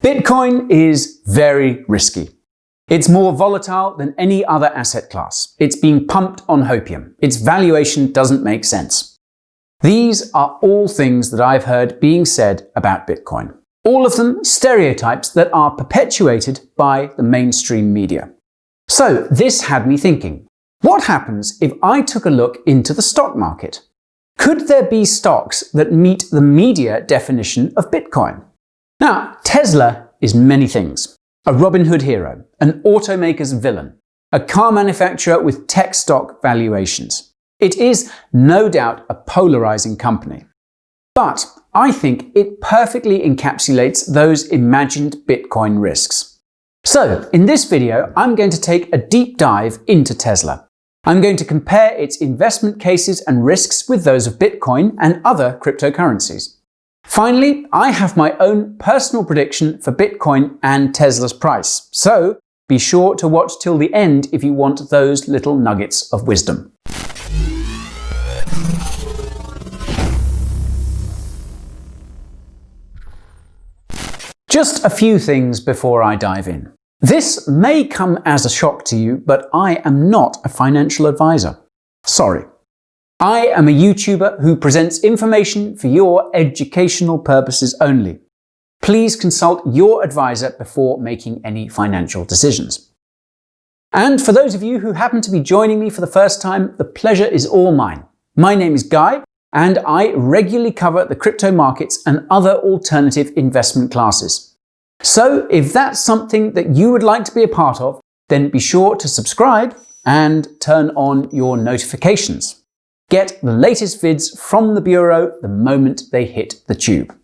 Bitcoin is very risky. It's more volatile than any other asset class. It's being pumped on hopium. Its valuation doesn't make sense. These are all things that I've heard being said about Bitcoin. All of them stereotypes that are perpetuated by the mainstream media. So this had me thinking, what happens if I took a look into the stock market? Could there be stocks that meet the media definition of Bitcoin? Now, Tesla is many things. A Robin Hood hero, an automaker's villain, a car manufacturer with tech stock valuations. It is no doubt a polarizing company. But I think it perfectly encapsulates those imagined Bitcoin risks. So, in this video, I'm going to take a deep dive into Tesla. I'm going to compare its investment cases and risks with those of Bitcoin and other cryptocurrencies. Finally, I have my own personal prediction for Bitcoin and Tesla's price, so be sure to watch till the end if you want those little nuggets of wisdom. Just a few things before I dive in. This may come as a shock to you, but I am not a financial advisor. Sorry. I am a YouTuber who presents information for your educational purposes only. Please consult your advisor before making any financial decisions. And for those of you who happen to be joining me for the first time, the pleasure is all mine. My name is Guy, and I regularly cover the crypto markets and other alternative investment classes. So if that's something that you would like to be a part of, then be sure to subscribe and turn on your notifications. Get the latest vids from the Bureau the moment they hit the tube.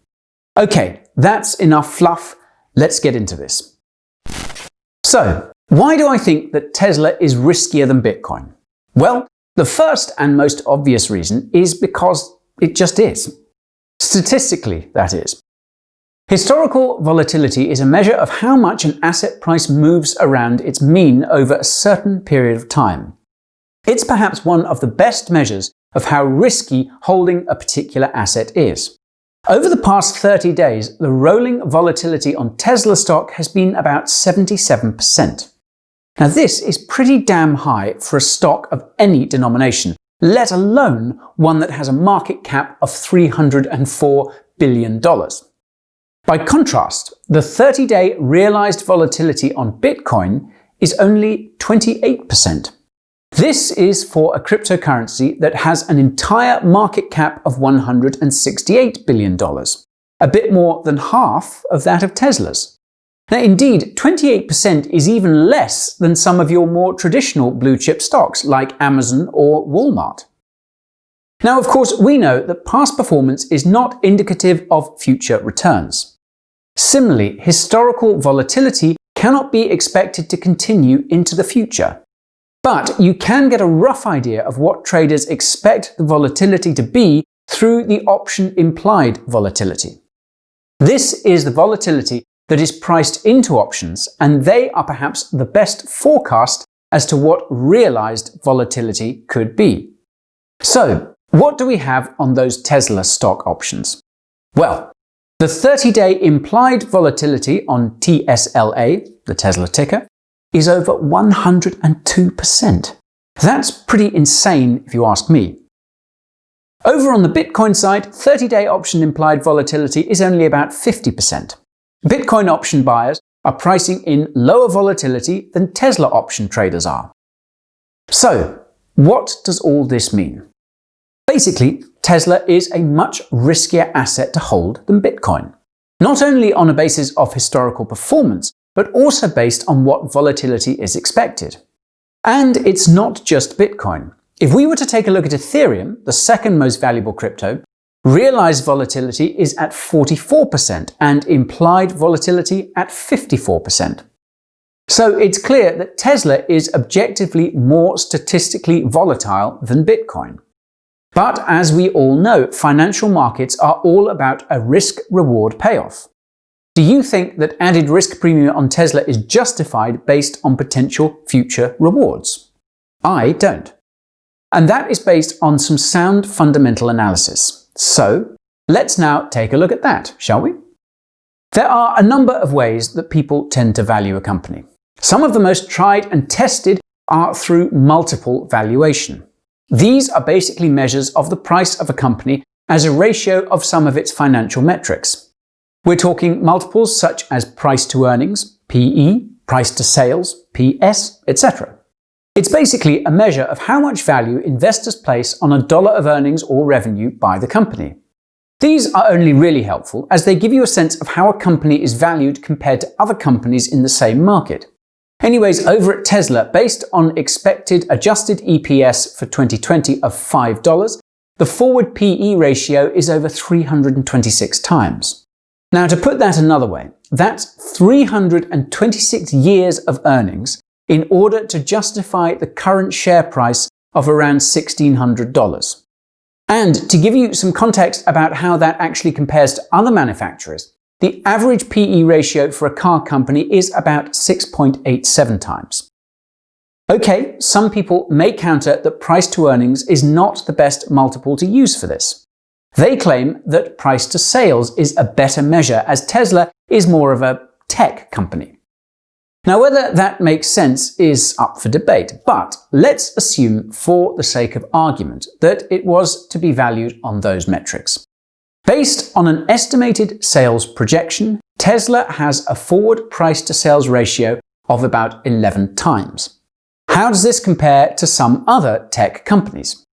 Okay, that's enough fluff. Let's get into this. So, why do I think that Tesla is riskier than Bitcoin? Well, the first and most obvious reason is because it just is. Statistically, that is. Historical volatility is a measure of how much an asset price moves around its mean over a certain period of time. It's perhaps one of the best measures of how risky holding a particular asset is. Over the past 30 days, the rolling volatility on Tesla stock has been about 77%. Now this is pretty damn high for a stock of any denomination, let alone one that has a market cap of $304 billion. By contrast, the 30-day realized volatility on Bitcoin is only 28%. This is for a cryptocurrency that has an entire market cap of $168 billion, a bit more than half of that of Tesla's. Now indeed, 28% is even less than some of your more traditional blue chip stocks like Amazon or Walmart. Now of course we know that past performance is not indicative of future returns. Similarly, historical volatility cannot be expected to continue into the future. But you can get a rough idea of what traders expect the volatility to be through the option implied volatility. This is the volatility that is priced into options, and they are perhaps the best forecast as to what realized volatility could be. So, what do we have on those Tesla stock options? Well, the 30-day implied volatility on TSLA, the Tesla ticker, is over 102%. That's pretty insane if you ask me. Over on the Bitcoin side, 30-day option implied volatility is only about 50%. Bitcoin option buyers are pricing in lower volatility than Tesla option traders are. So, what does all this mean? Basically, Tesla is a much riskier asset to hold than Bitcoin. Not only on a basis of historical performance, but also based on what volatility is expected. And it's not just Bitcoin. If we were to take a look at Ethereum, the second most valuable crypto, realized volatility is at 44% and implied volatility at 54%. So it's clear that Tesla is objectively more statistically volatile than Bitcoin. But as we all know, financial markets are all about a risk-reward payoff. Do you think that added risk premium on Tesla is justified based on potential future rewards? I don't. And that is based on some sound fundamental analysis. So, let's now take a look at that, shall we? There are a number of ways that people tend to value a company. Some of the most tried and tested are through multiple valuation. These are basically measures of the price of a company as a ratio of some of its financial metrics. We're talking multiples such as price to earnings, PE, price to sales, PS, etc. It's basically a measure of how much value investors place on a dollar of earnings or revenue by the company. These are only really helpful as they give you a sense of how a company is valued compared to other companies in the same market. Anyways, over at Tesla, based on expected adjusted EPS for 2020 of $5, the forward PE ratio is over 326 times. Now, to put that another way, that's 326 years of earnings in order to justify the current share price of around $1,600. And to give you some context about how that actually compares to other manufacturers, the average PE ratio for a car company is about 6.87 times. Okay, some people may counter that price to earnings is not the best multiple to use for this. They claim that price to sales is a better measure as Tesla is more of a tech company. Now, whether that makes sense is up for debate, but let's assume for the sake of argument that it was to be valued on those metrics. Based on an estimated sales projection, Tesla has a forward price to sales ratio of about 11 times. How does this compare to some other tech companies?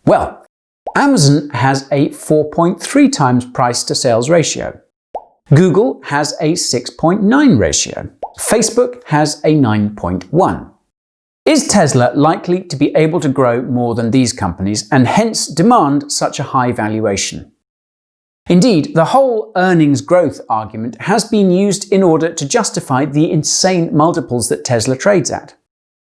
Well, Amazon has a 4.3 times price to sales ratio. Google has a 6.9 ratio. Facebook has a 9.1. Is Tesla likely to be able to grow more than these companies and hence demand such a high valuation? Indeed, the whole earnings growth argument has been used in order to justify the insane multiples that Tesla trades at.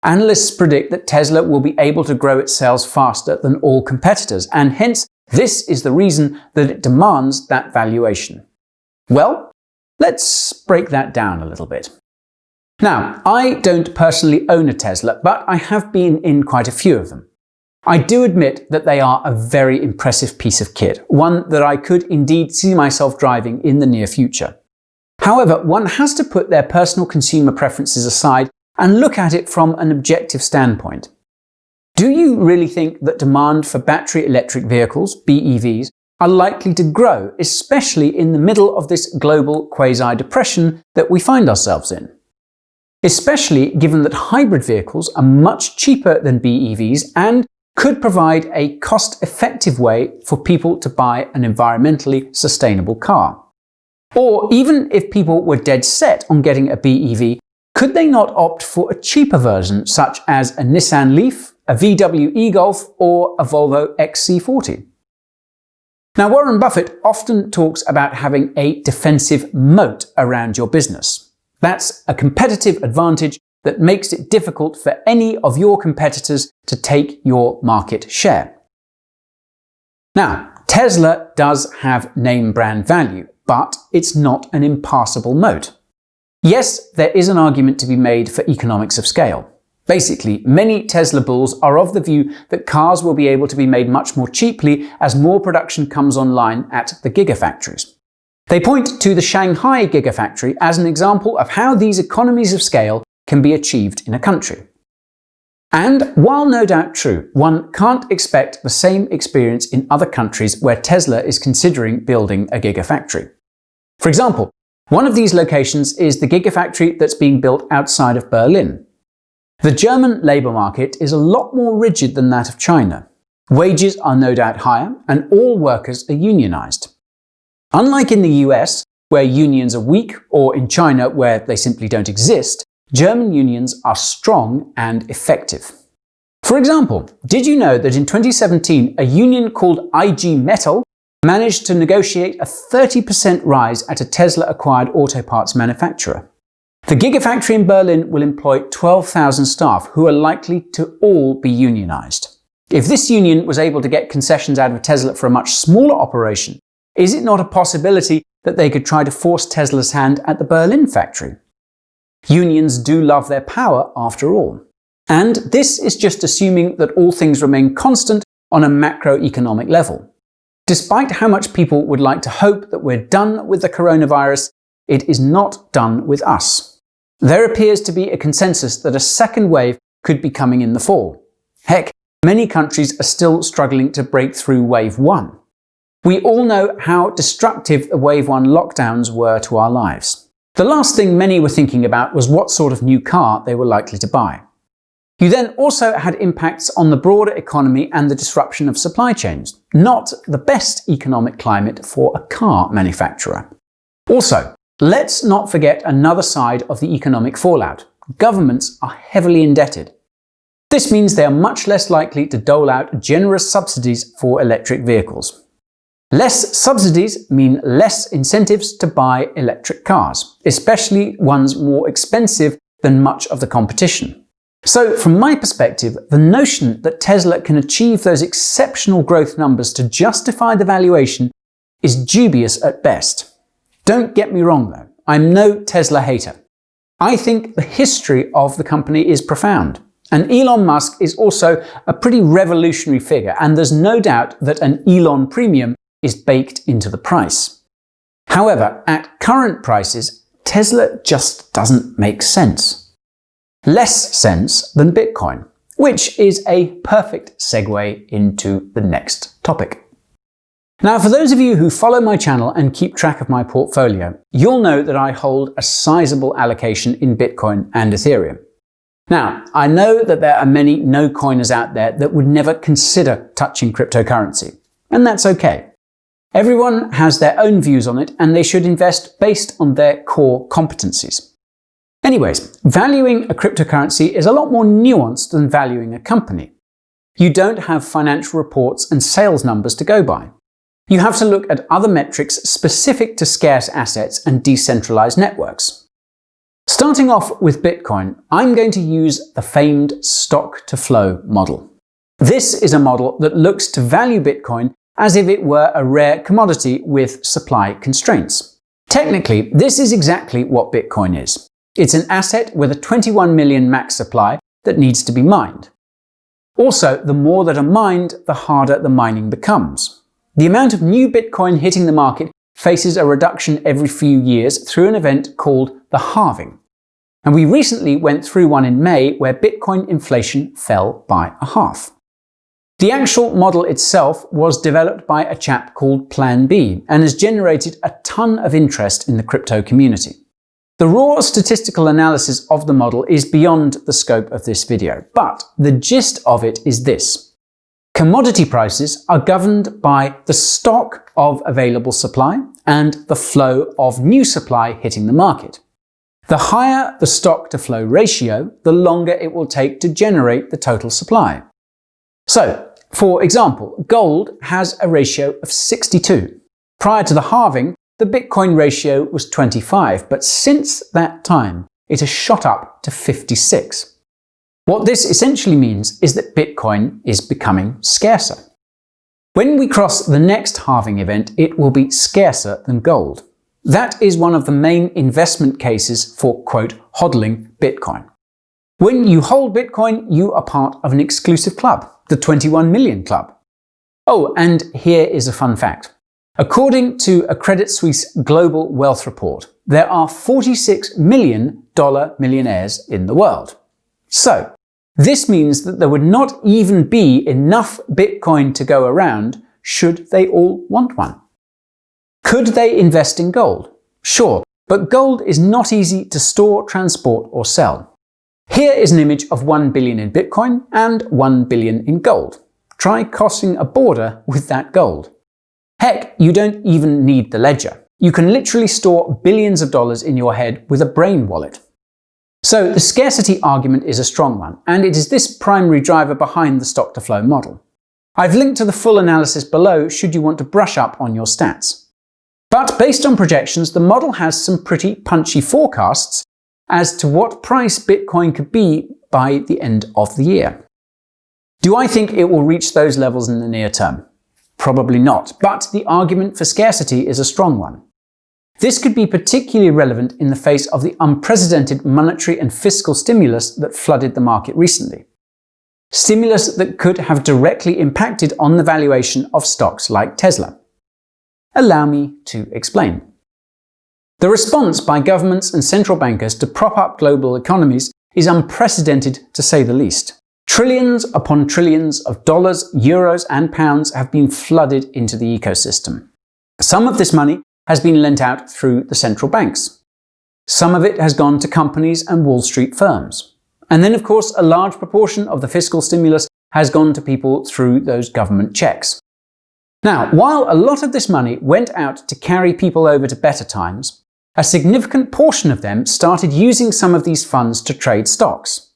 Analysts predict that Tesla will be able to grow its sales faster than all competitors, and hence this is the reason that it demands that valuation. Well, let's break that down a little bit. Now, I don't personally own a Tesla, but I have been in quite a few of them. I do admit that they are a very impressive piece of kit, one that I could indeed see myself driving in the near future. However, one has to put their personal consumer preferences aside and look at it from an objective standpoint. Do you really think that demand for battery electric vehicles, BEVs, are likely to grow, especially in the middle of this global quasi-depression that we find ourselves in? Especially given that hybrid vehicles are much cheaper than BEVs and could provide a cost-effective way for people to buy an environmentally sustainable car. Or even if people were dead set on getting a BEV, could they not opt for a cheaper version such as a Nissan Leaf, a VW e-Golf or a Volvo XC40? Now, Warren Buffett often talks about having a defensive moat around your business. That's a competitive advantage that makes it difficult for any of your competitors to take your market share. Now, Tesla does have name brand value, but it's not an impassable moat. Yes, there is an argument to be made for economics of scale. Basically, many Tesla bulls are of the view that cars will be able to be made much more cheaply as more production comes online at the gigafactories. They point to the Shanghai gigafactory as an example of how these economies of scale can be achieved in a country. And while no doubt true, one can't expect the same experience in other countries where Tesla is considering building a gigafactory. For example, one of these locations is the gigafactory that's being built outside of Berlin. The German labour market is a lot more rigid than that of China. Wages are no doubt higher, and all workers are unionised. Unlike in the US, where unions are weak, or in China, where they simply don't exist, German unions are strong and effective. For example, did you know that in 2017, a union called IG Metall managed to negotiate a 30% rise at a Tesla-acquired auto parts manufacturer? The gigafactory in Berlin will employ 12,000 staff who are likely to all be unionised. If this union was able to get concessions out of Tesla for a much smaller operation, is it not a possibility that they could try to force Tesla's hand at the Berlin factory? Unions do love their power after all. And this is just assuming that all things remain constant on a macroeconomic level. Despite how much people would like to hope that we're done with the coronavirus, it is not done with us. There appears to be a consensus that a second wave could be coming in the fall. Heck, many countries are still struggling to break through wave 1. We all know how destructive the wave 1 lockdowns were to our lives. The last thing many were thinking about was what sort of new car they were likely to buy. You then also had impacts on the broader economy and the disruption of supply chains. Not the best economic climate for a car manufacturer. Also, let's not forget another side of the economic fallout. Governments are heavily indebted. This means they are much less likely to dole out generous subsidies for electric vehicles. Less subsidies mean less incentives to buy electric cars, especially ones more expensive than much of the competition. So, from my perspective, the notion that Tesla can achieve those exceptional growth numbers to justify the valuation is dubious at best. Don't get me wrong though, I'm no Tesla hater. I think the history of the company is profound. And Elon Musk is also a pretty revolutionary figure, and there's no doubt that an Elon premium is baked into the price. However, at current prices, Tesla just doesn't make sense. Less sense than Bitcoin, which is a perfect segue into the next topic. Now, for those of you who follow my channel and keep track of my portfolio, you'll know that I hold a sizable allocation in Bitcoin and Ethereum. Now, I know that there are many no-coiners out there that would never consider touching cryptocurrency, and that's okay. Everyone has their own views on it, and they should invest based on their core competencies. Anyways, valuing a cryptocurrency is a lot more nuanced than valuing a company. You don't have financial reports and sales numbers to go by. You have to look at other metrics specific to scarce assets and decentralized networks. Starting off with Bitcoin, I'm going to use the famed stock-to-flow model. This is a model that looks to value Bitcoin as if it were a rare commodity with supply constraints. Technically, this is exactly what Bitcoin is. It's an asset with a 21 million max supply that needs to be mined. Also, the more that are mined, the harder the mining becomes. The amount of new Bitcoin hitting the market faces a reduction every few years through an event called the halving. And we recently went through one in May where Bitcoin inflation fell by a half. The actual model itself was developed by a chap called Plan B and has generated a ton of interest in the crypto community. The raw statistical analysis of the model is beyond the scope of this video, but the gist of it is this. Commodity prices are governed by the stock of available supply and the flow of new supply hitting the market. The higher the stock-to-flow ratio, the longer it will take to generate the total supply. So, for example, gold has a ratio of 62. Prior to the halving, the Bitcoin ratio was 25, but since that time, it has shot up to 56. What this essentially means is that Bitcoin is becoming scarcer. When we cross the next halving event, it will be scarcer than gold. That is one of the main investment cases for, quote, hodling Bitcoin. When you hold Bitcoin, you are part of an exclusive club, the 21 million club. Oh, and here is a fun fact. According to a Credit Suisse Global Wealth Report, there are $46 million millionaires in the world. So, this means that there would not even be enough Bitcoin to go around should they all want one. Could they invest in gold? Sure, but gold is not easy to store, transport, or sell. Here is an image of 1 billion in Bitcoin and 1 billion in gold. Try crossing a border with that gold. Heck, you don't even need the ledger. You can literally store billions of dollars in your head with a brain wallet. So the scarcity argument is a strong one, and it is this primary driver behind the stock-to-flow model. I've linked to the full analysis below should you want to brush up on your stats. But based on projections, the model has some pretty punchy forecasts as to what price Bitcoin could be by the end of the year. Do I think it will reach those levels in the near term? Probably not, but the argument for scarcity is a strong one. This could be particularly relevant in the face of the unprecedented monetary and fiscal stimulus that flooded the market recently. Stimulus that could have directly impacted on the valuation of stocks like Tesla. Allow me to explain. The response by governments and central bankers to prop up global economies is unprecedented, to say the least. Trillions upon trillions of dollars, euros and pounds have been flooded into the ecosystem. Some of this money has been lent out through the central banks. Some of it has gone to companies and Wall Street firms. And then, of course, a large proportion of the fiscal stimulus has gone to people through those government checks. Now, while a lot of this money went out to carry people over to better times, a significant portion of them started using some of these funds to trade stocks.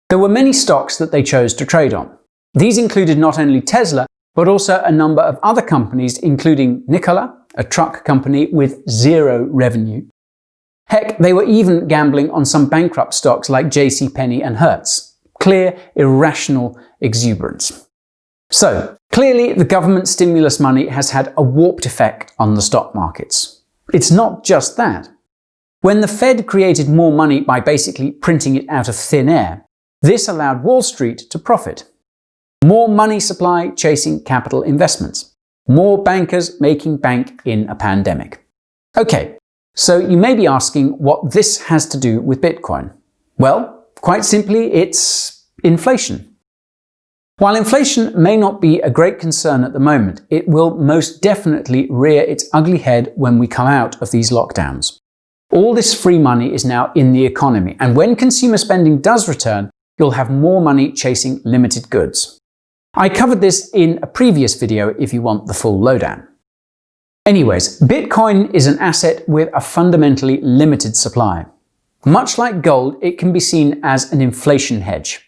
There were many stocks that they chose to trade on. These included not only Tesla, but also a number of other companies, including Nikola, a truck company with zero revenue. Heck, they were even gambling on some bankrupt stocks like JCPenney and Hertz. Clear, irrational exuberance. So, clearly the government stimulus money has had a warped effect on the stock markets. It's not just that. When the Fed created more money by basically printing it out of thin air, this allowed Wall Street to profit. More money supply chasing capital investments. More bankers making bank in a pandemic. Okay, so you may be asking what this has to do with Bitcoin. Well, quite simply, it's inflation. While inflation may not be a great concern at the moment, it will most definitely rear its ugly head when we come out of these lockdowns. All this free money is now in the economy, and when consumer spending does return, you'll have more money chasing limited goods. I covered this in a previous video if you want the full lowdown. Anyways, Bitcoin is an asset with a fundamentally limited supply. Much like gold, it can be seen as an inflation hedge.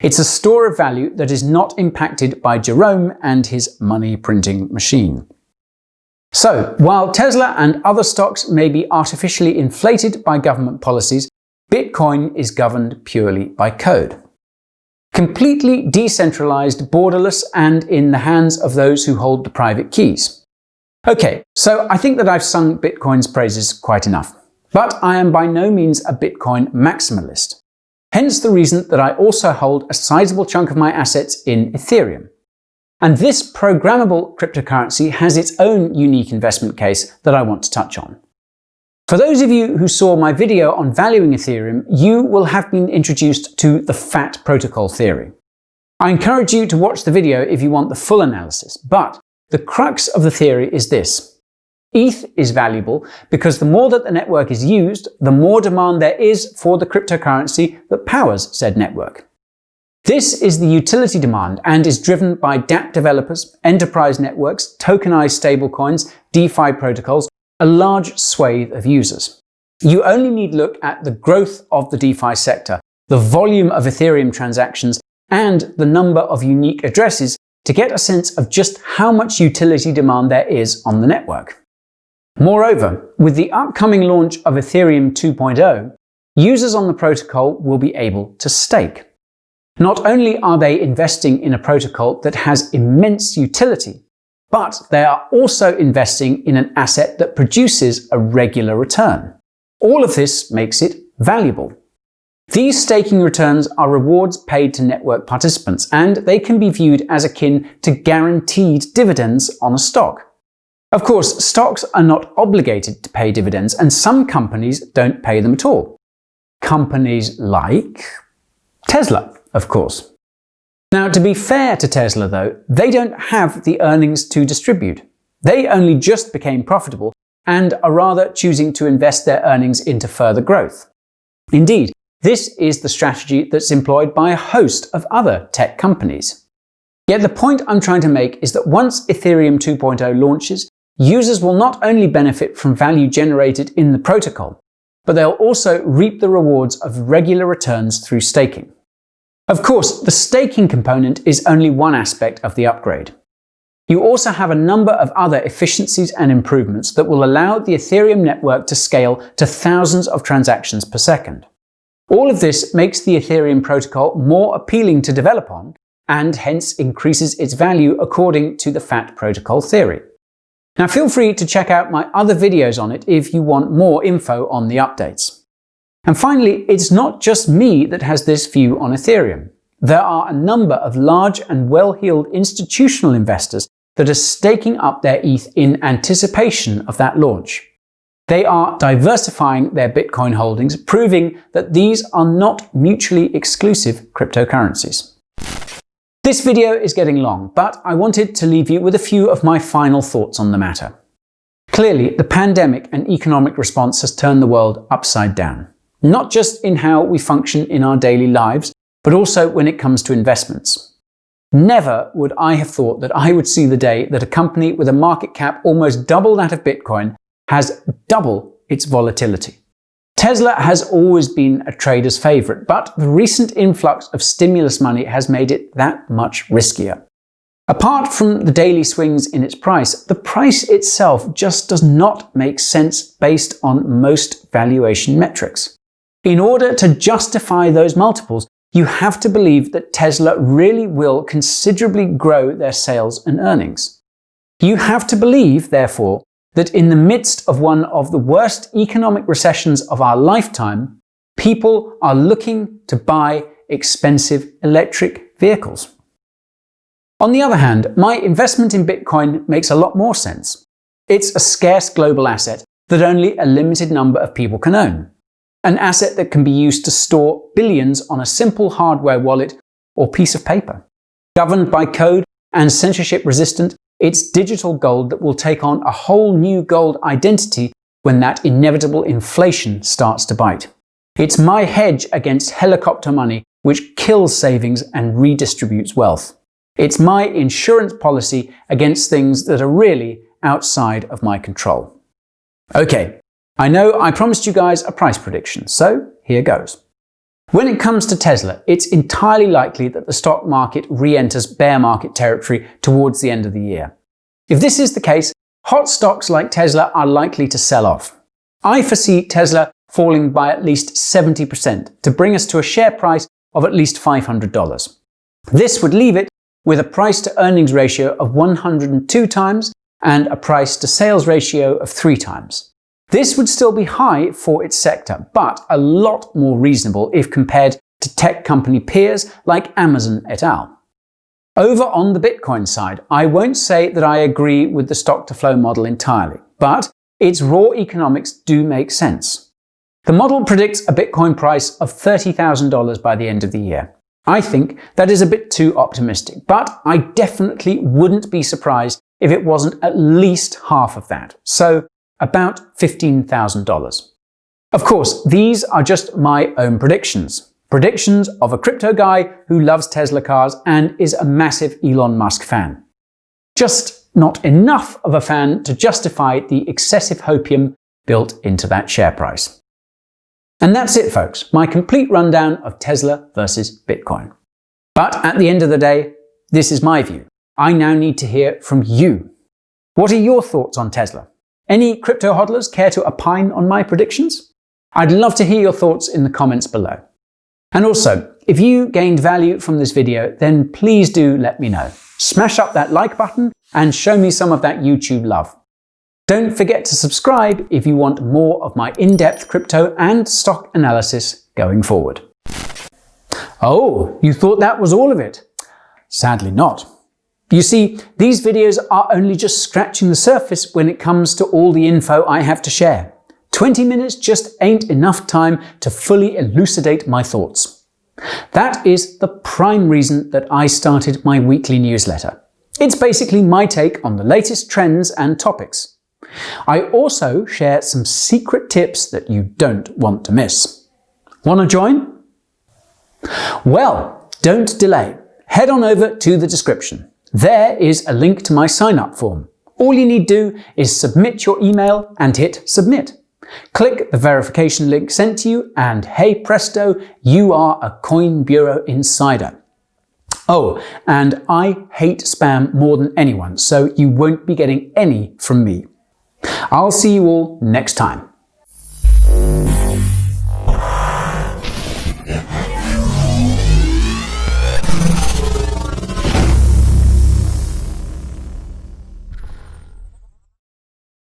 It's a store of value that is not impacted by Jerome and his money printing machine. So, while Tesla and other stocks may be artificially inflated by government policies, Bitcoin is governed purely by code. Completely decentralized, borderless, and in the hands of those who hold the private keys. Okay, so I think that I've sung Bitcoin's praises quite enough. But I am by no means a Bitcoin maximalist. Hence the reason that I also hold a sizable chunk of my assets in Ethereum. And this programmable cryptocurrency has its own unique investment case that I want to touch on. For those of you who saw my video on valuing Ethereum, you will have been introduced to the FAT protocol theory. I encourage you to watch the video if you want the full analysis, but the crux of the theory is this. ETH is valuable because the more that the network is used, the more demand there is for the cryptocurrency that powers said network. This is the utility demand and is driven by dApp developers, enterprise networks, tokenized stablecoins, DeFi protocols, a large swathe of users. You only need look at the growth of the DeFi sector, the volume of Ethereum transactions, and the number of unique addresses to get a sense of just how much utility demand there is on the network. Moreover, with the upcoming launch of Ethereum 2.0, users on the protocol will be able to stake. Not only are they investing in a protocol that has immense utility, but they are also investing in an asset that produces a regular return. All of this makes it valuable. These staking returns are rewards paid to network participants, and they can be viewed as akin to guaranteed dividends on a stock. Of course, stocks are not obligated to pay dividends, and some companies don't pay them at all. Companies like Tesla, of course. Now, to be fair to Tesla though, they don't have the earnings to distribute. They only just became profitable and are rather choosing to invest their earnings into further growth. Indeed, this is the strategy that's employed by a host of other tech companies. Yet the point I'm trying to make is that once Ethereum 2.0 launches, users will not only benefit from value generated in the protocol, but they'll also reap the rewards of regular returns through staking. Of course, the staking component is only one aspect of the upgrade. You also have a number of other efficiencies and improvements that will allow the Ethereum network to scale to thousands of transactions per second. All of this makes the Ethereum protocol more appealing to develop on, and hence increases its value according to the FAT protocol theory. Now feel free to check out my other videos on it if you want more info on the updates. And finally, it's not just me that has this view on Ethereum. There are a number of large and well-heeled institutional investors that are staking up their ETH in anticipation of that launch. They are diversifying their Bitcoin holdings, proving that these are not mutually exclusive cryptocurrencies. This video is getting long, but I wanted to leave you with a few of my final thoughts on the matter. Clearly, the pandemic and economic response has turned the world upside down, not just in how we function in our daily lives, but also when it comes to investments. Never would I have thought that I would see the day that a company with a market cap almost double that of Bitcoin has double its volatility. Tesla has always been a trader's favorite, but the recent influx of stimulus money has made it that much riskier. Apart from the daily swings in its price, the price itself just does not make sense based on most valuation metrics. In order to justify those multiples, you have to believe that Tesla really will considerably grow their sales and earnings. You have to believe, therefore, that in the midst of one of the worst economic recessions of our lifetime, people are looking to buy expensive electric vehicles. On the other hand, my investment in Bitcoin makes a lot more sense. It's a scarce global asset that only a limited number of people can own. An asset that can be used to store billions on a simple hardware wallet or piece of paper. Governed by code and censorship resistant, it's digital gold that will take on a whole new gold identity when that inevitable inflation starts to bite. It's my hedge against helicopter money, which kills savings and redistributes wealth. It's my insurance policy against things that are really outside of my control. Okay, I know I promised you guys a price prediction, so here goes. When it comes to Tesla, it's entirely likely that the stock market re-enters bear market territory towards the end of the year. If this is the case, hot stocks like Tesla are likely to sell off. I foresee Tesla falling by at least 70% to bring us to a share price of at least $500. This would leave it with a price to earnings ratio of 102 times and a price to sales ratio of 3 times. This would still be high for its sector, but a lot more reasonable if compared to tech company peers like Amazon et al. Over on the Bitcoin side, I won't say that I agree with the stock-to-flow model entirely, but its raw economics do make sense. The model predicts a Bitcoin price of $30,000 by the end of the year. I think that is a bit too optimistic, but I definitely wouldn't be surprised if it wasn't at least half of that. So, about $15,000. Of course, these are just my own predictions. Predictions of a crypto guy who loves Tesla cars and is a massive Elon Musk fan. Just not enough of a fan to justify the excessive hopium built into that share price. And that's it, folks, my complete rundown of Tesla versus Bitcoin. But at the end of the day, this is my view. I now need to hear from you. What are your thoughts on Tesla? Any crypto hodlers care to opine on my predictions? I'd love to hear your thoughts in the comments below. And also, if you gained value from this video, then please do let me know. Smash up that like button and show me some of that YouTube love. Don't forget to subscribe if you want more of my in-depth crypto and stock analysis going forward. Oh, you thought that was all of it? Sadly not. You see, these videos are only just scratching the surface when it comes to all the info I have to share. 20 minutes just ain't enough time to fully elucidate my thoughts. That is the prime reason that I started my weekly newsletter. It's basically my take on the latest trends and topics. I also share some secret tips that you don't want to miss. Want to join? Well, don't delay. Head on over to the description. There is a link to my sign-up form. All you need to do is submit your email and hit submit. Click the verification link sent to you and hey presto, you are a Coin Bureau insider. Oh, and I hate spam more than anyone, so you won't be getting any from me. I'll see you all next time.